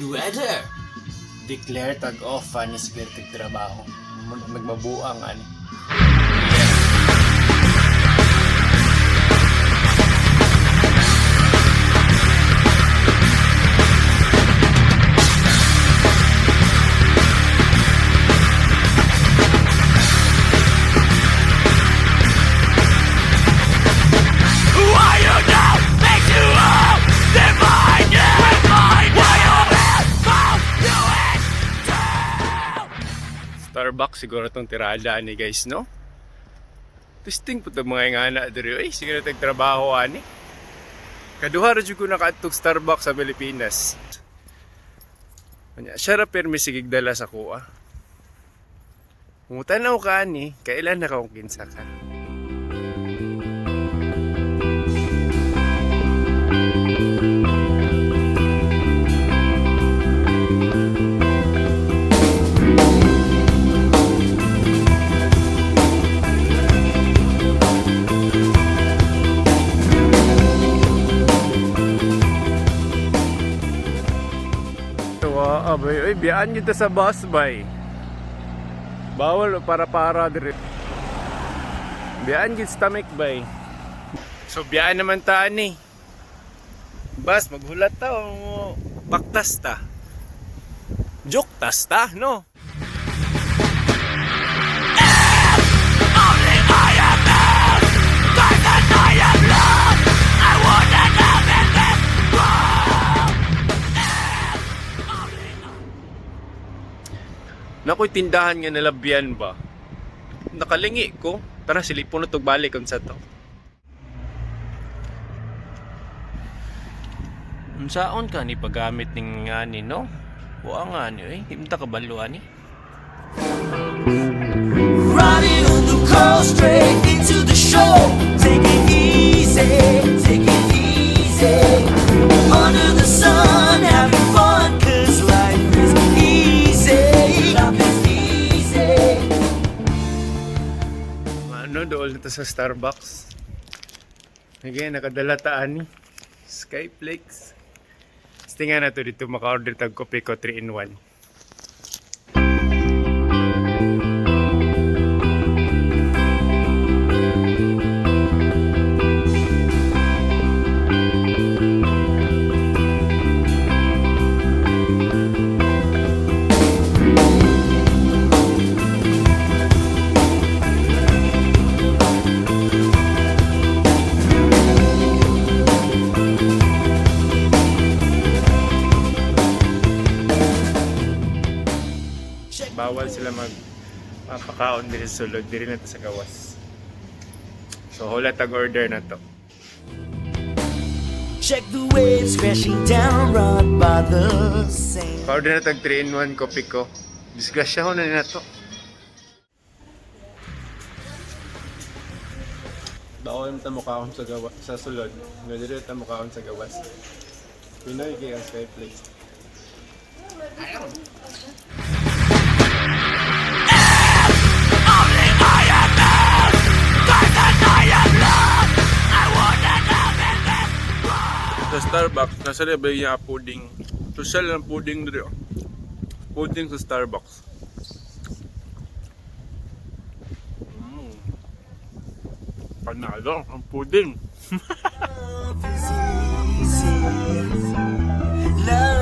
weather. Declare tag-off ni siguro trabaho. Nagmabuang ani. Starbucks siguro tong tirada ani guys, no? Testing po itong mga ingana dito. Ay, siguro tagtrabaho ani. Kaduha rin ko nakaatog Starbucks sa Pilipinas. Siya ra permi sigig dala sa kuha. Mutanaw ka ani, kailan na kong kinsa ka? Abay, ay, biyaan nyo sa bus bay. Bawal para dire. Biyaan nyo stomach bay. So biyaan naman ta ni. Bus, maghulat ta o baktas ta. Joke tas ta, no? Nakoy tindahan nga nalabyan ba? Nakalingi ko. Tara, silipon na itong balik kung sa to. Unsaon ka ni paggamit ng nga ni, no? Huwag nga ni, eh. Himta ka baluan ni. Riding on the call straight into the show. Take it easy, take it easy. Under the sun, having fun, 'cause life is easy. Life is easy. Ano, doon na sa Starbucks. Again, nakadala taan ni Skyflakes. Tingnan na to dito, maka-order tag kopi ko 3-in-1. Bawal sila magpapakaon diri sa sulod, diri na to sa gawas. So hulat ang order na to. Check the waves crashing down right by the sand. Pa-order na tag 3-in-1 kopi ko. Disgrasya ko na to. Bawal mo ta mukaon sa gawas sa sulod. Diri ta mukaon sa gawas. Pinoy kay ang Skyflakes. Sa Starbucks, nasa ba yung pudding? Social ng pudding dito. Pudding sa Starbucks. Panalo ang pudding. Love